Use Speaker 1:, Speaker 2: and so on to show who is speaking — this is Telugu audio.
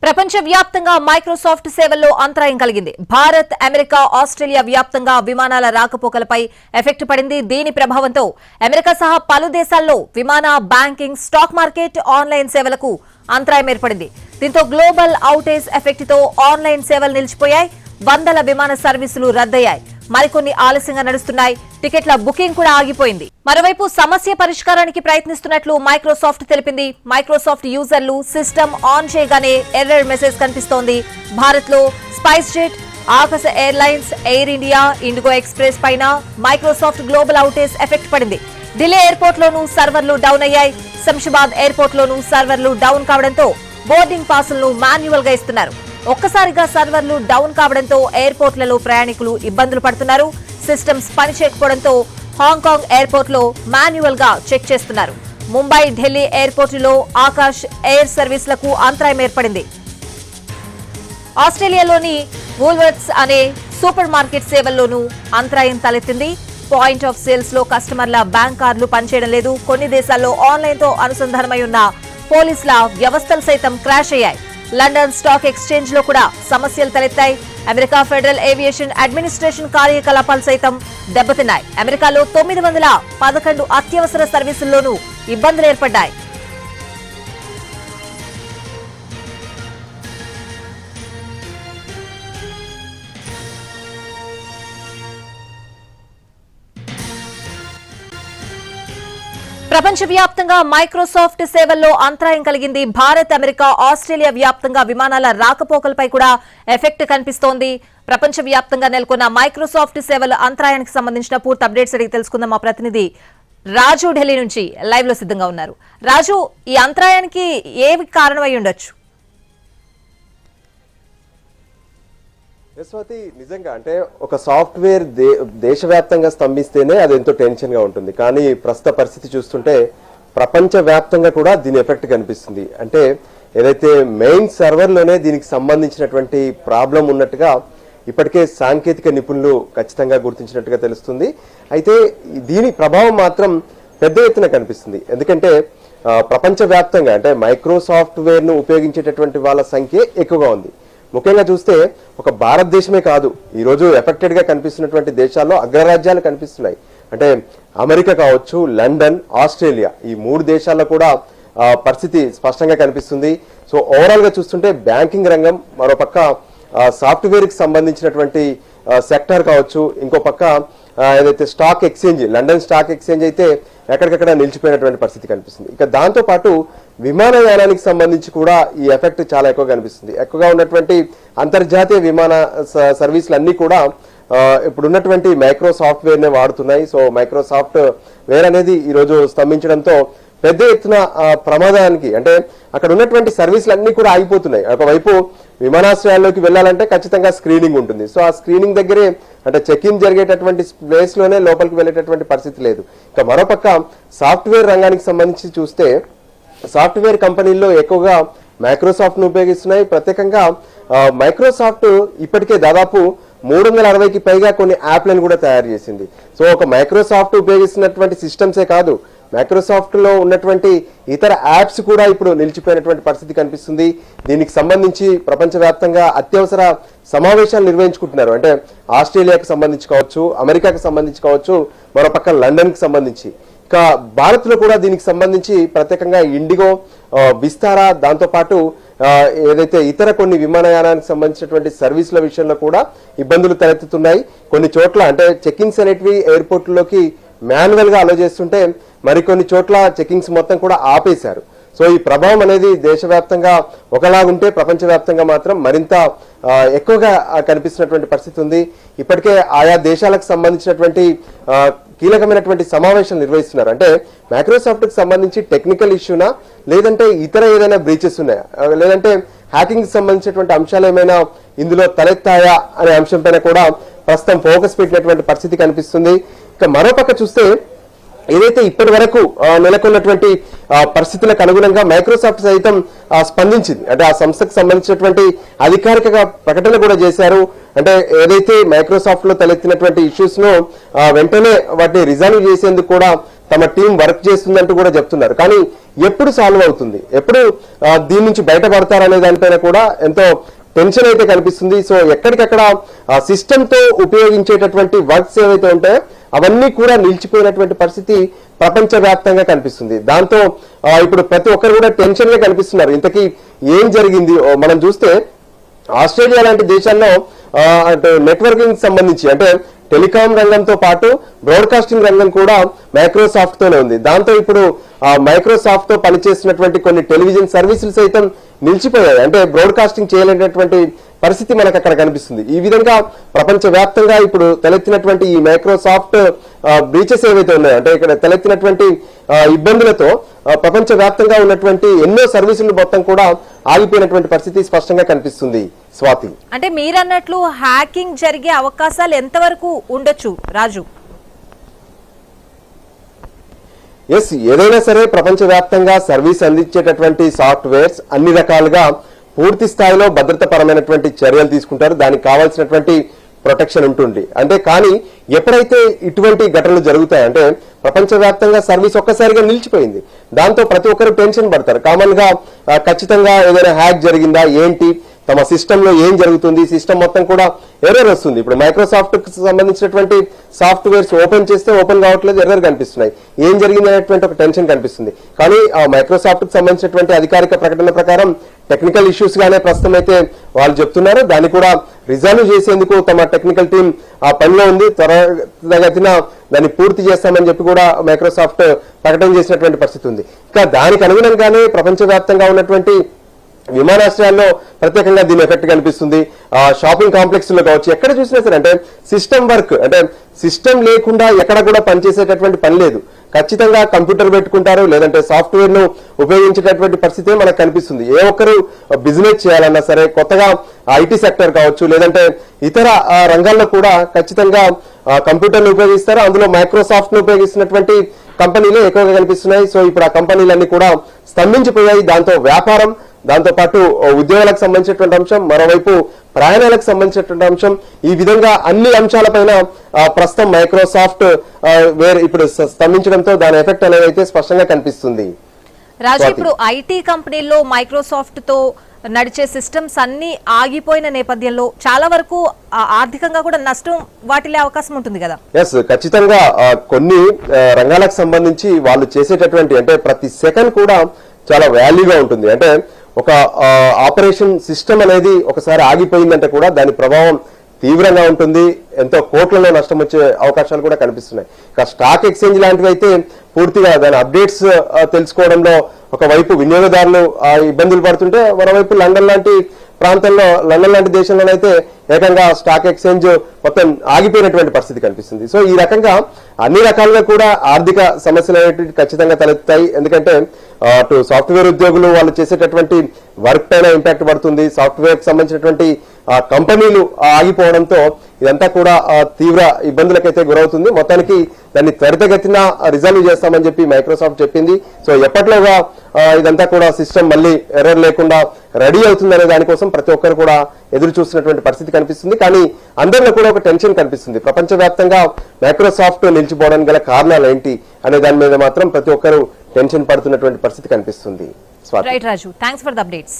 Speaker 1: ప్రపంచవ్యాప్తంగా మైక్రోసాఫ్ట్ సేవల్లో అంతరాయం కలిగింది. భారత్, అమెరికా, ఆస్ట్రేలియా వ్యాప్తంగా విమానాల రాకపోకలపై ఎఫెక్ట్ పడింది. దీని ప్రభావంతో అమెరికా సహా పలు దేశాల్లో విమాన, బ్యాంకింగ్, స్టాక్ మార్కెట్, ఆన్లైన్ సేవలకు అంతరాయం ఏర్పడింది. దీంతో గ్లోబల్ అవుటేజ్ ఎఫెక్ట్ తో ఆన్లైన్ సేవలు నిలిచిపోయాయి. వందల విమాన సర్వీసులు రద్దయ్యాయి. మరికొన్ని ఆలస్యంగా నడుస్తున్నాయి. టికెట్ల బుకింగ్ కూడా ఆగిపోయింది. మరోవైపు సమస్య పరిష్కారానికి ప్రయత్నిస్తున్నట్లు మైక్రోసాఫ్ట్ తెలిపింది. మైక్రోసాఫ్ట్ యూజర్లు సిస్టమ్ ఆన్ చేయగానే ఎర్రర్ మెసేజ్ కనిపిస్తోంది. భారత్ లో స్పైస్ జెట్, ఆకాశ airlines, air India, IndiGo express పైన మైక్రోసాఫ్ట్ గ్లోబల్ అవుటేజ్ ఎఫెక్ట్ పడింది. ఢిల్లీ ఎయిర్పోర్ట్ లోనూ సర్వర్లు డౌన్ అయ్యాయి. శంషాబాద్ ఎయిర్పోర్ట్ లోనూ సర్వర్లు డౌన్ కావడంతో బోర్డింగ్ పాసులను మాన్యువల్ గా ఇస్తున్నారు. ఒక్కసారిగా సర్వర్లు డౌన్ కావడంతో ఎయిర్పోర్ట్లలో ప్రయాణికులు ఇబ్బందులు పడుతున్నారు. సిస్టమ్స్ పనిచేయకపోవడంతో హాంకాంగ్ ఎయిర్పోర్ట్ లో మాన్యువల్ గా చెక్ చేస్తున్నారు. ముంబై, ఢిల్లీ ఎయిర్పోర్టులో ఆకాశ్ ఎయిర్ సర్వీసులకు అంతరాయం ఏర్పడింది. ఆస్ట్రేలియాలోని వూల్వర్త్స్ అనే సూపర్ మార్కెట్ సేవల్లోనూ అంతరాయం తలెత్తింది. పాయింట్ ఆఫ్ సేల్స్ లో కస్టమర్ల బ్యాంక్ కార్డులు పనిచేయడం లేదు. కొన్ని దేశాల్లో ఆన్లైన్ తో అనుసంధానమై ఉన్న పోలీసుల వ్యవస్థలు సైతం క్రాష్ అయ్యాయి. లండన్ స్టాక్ ఎక్స్చేంజ్ లో కూడా సమస్యలు తలెత్తాయి. అమెరికా ఫెడరల్ ఏవియేషన్ అడ్మినిస్ట్రేషన్ కార్యకలాపాలు సైతం దెబ్బతిన్నాయి. అమెరికాలో 911 అత్యవసర సర్వీసుల్లోనూ ఇబ్బందులు ఏర్పడ్డాయి. ప్రపంచవ్యాప్తంగా మైక్రోసాఫ్ట్ సేవల్లో అంతరాయం కలిగింది. భారత్, అమెరికా, ఆస్ట్రేలియా వ్యాప్తంగా విమానాల రాకపోకలపై కూడా ఎఫెక్ట్ కనిపిస్తోంది. ప్రపంచవ్యాప్తంగా నెలకొన్న మైక్రోసాఫ్ట్ సేవల అంతరాయానికి సంబంధించిన పూర్తి అప్డేట్స్ అడిగి తెలుసుకుందాం. మా ప్రతినిధి రాజు ఢిల్లీ నుంచి లైవ్ లో సిద్ధంగా ఉన్నారు. రాజు, ఈ అంతరాయానికి ఏమి కారణమై ఉండొచ్చు?
Speaker 2: యశ్వతి, నిజంగా అంటే ఒక సాఫ్ట్వేర్ దేశవ్యాప్తంగా స్తంభిస్తేనే అది ఎంతో టెన్షన్ గా ఉంటుంది. కానీ ప్రస్తుత పరిస్థితి చూస్తుంటే ప్రపంచవ్యాప్తంగా కూడా దీని ఎఫెక్ట్ కనిపిస్తుంది. అంటే ఏదైతే మెయిన్ సర్వర్లోనే దీనికి సంబంధించినటువంటి ప్రాబ్లం ఉన్నట్టుగా ఇప్పటికే సాంకేతిక నిపుణులు ఖచ్చితంగా గుర్తించినట్టుగా తెలుస్తుంది. అయితే దీని ప్రభావం మాత్రం పెద్ద ఎత్తున కనిపిస్తుంది. ఎందుకంటే ప్రపంచవ్యాప్తంగా అంటే మైక్రోసాఫ్ట్వేర్ ను ఉపయోగించేటటువంటి వాళ్ళ సంఖ్య ఎక్కువగా ఉంది. ముఖ్యంగా చూస్తే ఒక భారతదేశమే కాదు, ఈరోజు ఎఫెక్టెడ్ గా కనిపిస్తున్నటువంటి దేశాల్లో అగ్రరాజ్యాలు కనిపిస్తున్నాయి. అంటే అమెరికా కావచ్చు, లండన్, ఆస్ట్రేలియా, ఈ 3 దేశాల్లో కూడా పరిస్థితి స్పష్టంగా కనిపిస్తుంది. సో ఓవరాల్ గా చూస్తుంటే బ్యాంకింగ్ రంగం, మరోపక్క సాఫ్ట్వేర్ కి సంబంధించినటువంటి సెక్టర్ కావచ్చు, ఇంకో పక్క ఏదైతే stock exchange, London stock exchange అయితే ఎక్కడికక్కడ నిలిచిపోయినటువంటి పరిస్థితి కనిపిస్తుంది. ఇక దాంతో పాటు విమానయానానికి సంబంధించి కూడా ఈ ఎఫెక్ట్ చాలా ఎక్కువ కనిపిస్తుంది. ఎక్కువగా ఉన్నటువంటి అంతర్జాతీయ విమాన సర్వీసులు అన్ని కూడా ఇప్పుడు ఉన్నటువంటి మైక్రోసాఫ్ట్వేర్ నే వాడుతున్నాయి. సో మైక్రోసాఫ్ట్ వేర్ అనేది ఈరోజు స్తంభించడంతో పెద్ద ఎత్తున ప్రమాదానికి, అంటే అక్కడ ఉన్నటువంటి సర్వీసులు అన్ని కూడా ఆగిపోతున్నాయి. ఒకవైపు విమానాశ్రయాల్లోకి వెళ్ళాలంటే ఖచ్చితంగా స్క్రీనింగ్ ఉంటుంది. సో ఆ స్క్రీనింగ్ దగ్గరే అంటే చెక్ ఇన్ జరిగేటటువంటి ప్లేస్ లోనే లోపలికి వెళ్ళేటటువంటి పరిస్థితి లేదు. ఇక మరోపక్క సాఫ్ట్వేర్ రంగానికి సంబంధించి చూస్తే సాఫ్ట్వేర్ కంపెనీల్లో ఎక్కువగా మైక్రోసాఫ్ట్ ను ఉపయోగిస్తున్నాయి. ప్రత్యేకంగా మైక్రోసాఫ్ట్ ఇప్పటికే దాదాపు 360కి పైగా కొన్ని యాప్లను కూడా తయారు చేసింది. సో ఒక మైక్రోసాఫ్ట్ ఉపయోగిస్తున్నటువంటి సిస్టమ్సే కాదు, మైక్రోసాఫ్ట్ లో ఉన్నటువంటి ఇతర యాప్స్ కూడా ఇప్పుడు నిలిచిపోయినటువంటి పరిస్థితి కనిపిస్తుంది. దీనికి సంబంధించి ప్రపంచవ్యాప్తంగా అత్యవసర సమావేశాలు నిర్వహించుకుంటున్నారు. అంటే ఆస్ట్రేలియాకు సంబంధించి కావచ్చు, అమెరికాకు సంబంధించి కావచ్చు, మరోపక్క లండన్ కి సంబంధించి. ఇక భారత్ లో కూడా దీనికి సంబంధించి ప్రత్యేకంగా ఇండిగో, విస్తారా, దాంతో పాటు ఏదైతే ఇతర కొన్ని విమానయానానికి సంబంధించినటువంటి సర్వీసుల విషయంలో కూడా ఇబ్బందులు తలెత్తుతున్నాయి. కొన్ని చోట్ల అంటే చెకింగ్స్ అనేటివి ఎయిర్పోర్ట్లోకి మాన్యువల్ గా అలో చేస్తుంటే మరికొన్ని చోట్ల చెకింగ్స్ మొత్తం కూడా ఆపేశారు. సో ఈ ప్రభావం అనేది దేశవ్యాప్తంగా ఒకలాగుంటే ప్రపంచవ్యాప్తంగా మాత్రం మరింత ఎక్కువగా కనిపిస్తున్నటువంటి పరిస్థితి ఉంది. ఇప్పటికే ఆయా దేశాలకు సంబంధించినటువంటి కీలకమైనటువంటి సమావేశాలు నిర్వహిస్తున్నారు. అంటే మైక్రోసాఫ్ట్ కి సంబంధించి టెక్నికల్ ఇష్యూనా, లేదంటే ఇతర ఏదైనా బ్రీచెస్ ఉన్నాయా, లేదంటే హ్యాకింగ్ కి సంబంధించినటువంటి అంశాలు ఏమైనా ఇందులో తలెత్తాయా అనే అంశం పైన కూడా ప్రస్తుతం ఫోకస్ పెట్టినటువంటి పరిస్థితి కనిపిస్తుంది. ఇక మరోపక్క చూస్తే ఏదైతే ఇప్పటి వరకు నెలకొన్నటువంటి పరిస్థితులకు అనుగుణంగా మైక్రోసాఫ్ట్ సైతం స్పందించింది. అంటే ఆ సంస్థకు సంబంధించినటువంటి అధికారిక ప్రకటన కూడా చేశారు. అంటే ఏదైతే మైక్రోసాఫ్ట్ లో తలెత్తినటువంటి ఇష్యూస్ ను వెంటనే వాటిని రిజాల్వ్ చేసేందుకు కూడా తమ టీం వర్క్ చేస్తుందంటూ కూడా చెప్తున్నారు. కానీ ఎప్పుడు సాల్వ్ అవుతుంది, ఎప్పుడు దీని నుంచి బయటపడతారనే దానిపైన కూడా ఎంతో టెన్షన్ అయితే కనిపిస్తుంది. సో ఎక్కడికక్కడ సిస్టమ్ తో ఉపయోగించేటటువంటి వర్క్స్ ఏవైతే ఉంటాయో అవన్నీ కూడా నిలిచిపోయినటువంటి పరిస్థితి ప్రపంచవ్యాప్తంగా కనిపిస్తుంది. దాంతో ఇప్పుడు ప్రతి ఒక్కరు కూడా టెన్షన్ గా కనిపిస్తున్నారు. ఇంతకీ ఏం జరిగింది? మనం చూస్తే ఆస్ట్రేలియా లాంటి దేశాల్లో అంటే నెట్వర్కింగ్ సంబంధించి అంటే టెలికాం రంగంతో పాటు బ్రాడ్కాస్టింగ్ రంగం కూడా మైక్రోసాఫ్ట్ తోనే ఉంది. దాంతో ఇప్పుడు మైక్రోసాఫ్ట్ తో పనిచేసినటువంటి కొన్ని టెలివిజన్ సర్వీసులు సైతం నిలిచిపోయాయి. అంటే బ్రాడ్కాస్టింగ్ చేయలేనటువంటి పరిస్థితి మనకు అక్కడ కనిపిస్తుంది. ఈ విధంగా ప్రపంచ వ్యాప్తంగా ఇప్పుడు తలెత్తినటువంటి ఈ మైక్రోసాఫ్ట్ బ్రీచెస్ ఏవైతే ఉన్నాయో అంటే ఇక్కడ తలెత్తినటువంటి ఇబ్బందులతో ప్రపంచ వ్యాప్తంగా ఉన్నటువంటి ఎన్నో సర్వీసులు మొత్తం కూడా ఆగిపోయినటువంటి పరిస్థితి స్పష్టంగా కనిపిస్తుంది. స్వాతి,
Speaker 1: అంటే మీరన్నట్లు హ్యాకింగ్ జరిగే అవకాశాలు ఎంతవరకు ఉండొచ్చు రాజు?
Speaker 2: ఎస్, ఏదైనా సరే ప్రపంచ వ్యాప్తంగా సర్వీస్ అందించేటటువంటి సాఫ్ట్వేర్స్ అన్ని రకాలుగా పూర్తి స్థాయిలో భద్రతాపరమైనటువంటి చర్యలు తీసుకుంటారు. దానికి కావాల్సినటువంటి ప్రొటెక్షన్ ఉంటుంది. అంటే కానీ ఎప్పుడైతే ఇటువంటి ఘటనలు జరుగుతాయంటే ప్రపంచవ్యాప్తంగా సర్వీస్ ఒక్కసారిగా నిలిచిపోయింది. దాంతో ప్రతి ఒక్కరు టెన్షన్ పడతారు. కామన్ గా ఖచ్చితంగా ఏదైనా హ్యాక్ జరిగిందా ఏంటి, తమ సిస్టమ్ లో ఏం జరుగుతుంది, సిస్టమ్ మొత్తం కూడా ఎర్రర్ వస్తుంది. ఇప్పుడు మైక్రోసాఫ్ట్ కి సంబంధించినటువంటి సాఫ్ట్వేర్స్ ఓపెన్ చేస్తే ఓపెన్ కావట్లేదు, ఎర్రర్ కనిపిస్తున్నాయి. ఏం జరిగింది అనేటువంటి ఒక టెన్షన్ కనిపిస్తుంది. కానీ ఆ మైక్రోసాఫ్ట్ కి సంబంధించినటువంటి అధికారిక ప్రకటన ప్రకారం టెక్నికల్ ఇష్యూస్ గానే ప్రస్తుతం అయితే వాళ్ళు చెప్తున్నారు. దాన్ని కూడా రిజాల్వ్ చేసేందుకు తమ టెక్నికల్ టీం ఆ పనిలో ఉంది. త్వరగతిన దాన్ని పూర్తి చేస్తామని చెప్పి కూడా మైక్రోసాఫ్ట్ ప్రకటన చేసినటువంటి పరిస్థితి ఉంది. ఇంకా దానికి అనుగుణంగానే ప్రపంచవ్యాప్తంగా ఉన్నటువంటి విమానాశ్రయాల్లో ప్రత్యేకంగా దీని ఎఫెక్ట్ కనిపిస్తుంది. షాపింగ్ కాంప్లెక్స్ లో కావచ్చు, ఎక్కడ చూసినా సరే అంటే సిస్టమ్ వర్క్ అంటే సిస్టమ్ లేకుండా ఎక్కడ కూడా పనిచేసేటటువంటి పని లేదు. ఖచ్చితంగా కంప్యూటర్ పెట్టుకుంటారు, లేదంటే సాఫ్ట్వేర్ ను ఉపయోగించేటటువంటి పరిస్థితి మనకు కనిపిస్తుంది. ఏ ఒక్కరు బిజినెస్ చేయాలన్నా సరే, కొత్తగా ఐటీ సెక్టర్ కావచ్చు, లేదంటే ఇతర రంగాల్లో కూడా ఖచ్చితంగా కంప్యూటర్ను ఉపయోగిస్తారు. అందులో మైక్రోసాఫ్ట్ ను ఉపయోగిస్తున్నటువంటి కంపెనీలే ఎక్కువగా కనిపిస్తున్నాయి. సో ఇప్పుడు ఆ కంపెనీలన్నీ కూడా స్తంభించిపోయాయి. దాంతో వ్యాపారం, దాంతో పాటు ఉద్యోగాలకు సంబంధించినటువంటి అంశం, మరోవైపు ప్రయాణాలకు సంబంధించినటువంటి అంశం, ఈ విధంగా అన్ని అంశాలపైన ప్రస్తుతం మైక్రోసాఫ్ట్ ఇప్పుడు స్తంభించడంతో దాని ఎఫెక్ట్ అనేది అయితే స్పష్టంగా కనిపిస్తుంది.
Speaker 1: రాజు, ఇప్పుడు ఐటీ కంపెనీల్లో మైక్రోసాఫ్ట్ తో నడిచే సిస్టమ్స్ అన్ని ఆగిపోయిన నేపథ్యంలో చాలా వరకు ఆర్థికంగా కూడా నష్టం వాటిల్లే అవకాశం ఉంటుంది కదా?
Speaker 2: ఎస్, ఖచ్చితంగా కొన్ని రంగాలకు సంబంధించి వాళ్ళు చేసేటటువంటి అంటే ప్రతి సెకండ్ కూడా చాలా వాల్యూగా ఉంటుంది. అంటే ఒక ఆపరేషన్ సిస్టమ్ అనేది ఒకసారి ఆగిపోయిందంటే కూడా దాని ప్రభావం తీవ్రంగా ఉంటుంది. ఎంతో కోట్లలో నష్టం వచ్చే అవకాశాలు కూడా కనిపిస్తున్నాయి. ఇక స్టాక్ ఎక్స్చేంజ్ లాంటివి అయితే పూర్తిగా దాని అప్డేట్స్ తెలుసుకోవడంలో ఒకవైపు వినియోగదారులు ఇబ్బందులు పడుతుంటే, మరోవైపు లండన్ లాంటి ప్రాంతంలో, లండన్ లాంటి దేశంలోనైతే ఏకంగా స్టాక్ ఎక్స్చేంజ్ మొత్తం ఆగిపోయినటువంటి పరిస్థితి కనిపిస్తుంది. సో ఈ రకంగా అన్ని రకాలుగా కూడా ఆర్థిక సమస్యలు అనేవి ఖచ్చితంగా తలెత్తాయి. ఎందుకంటే అటు సాఫ్ట్వేర్ ఉద్యోగులు వాళ్ళు చేసేటటువంటి వర్క్ పైన ఇంపాక్ట్ పడుతుంది. సాఫ్ట్వేర్ కి సంబంధించినటువంటి కంపెనీలు ఆగిపోవడంతో ఇదంతా కూడా తీవ్ర ఇబ్బందులకైతే గురవుతుంది. మొత్తానికి దాన్ని త్వరితగతిన రిజాల్వ్ చేస్తామని చెప్పి మైక్రోసాఫ్ట్ చెప్పింది. సో ఎప్పట్లోగా ఇదంతా కూడా సిస్టమ్ మళ్ళీ ఎర్రర్ లేకుండా రెడీ అవుతుందనే దానికోసం ప్రతి ఒక్కరు కూడా ఎదురు చూస్తున్నటువంటి పరిస్థితి కనిపిస్తుంది. కానీ అందరిలో కూడా ఒక టెన్షన్ కనిపిస్తుంది. ప్రపంచవ్యాప్తంగా మైక్రోసాఫ్ట్ నిలిచిపోవడానికి గల కారణాలు ఏంటి అనే దాని మీద మాత్రం ప్రతి ఒక్కరు టెన్షన్ పడుతున్నటువంటి పరిస్థితి కనిపిస్తుంది.
Speaker 1: Right Raju, thanks for the updates.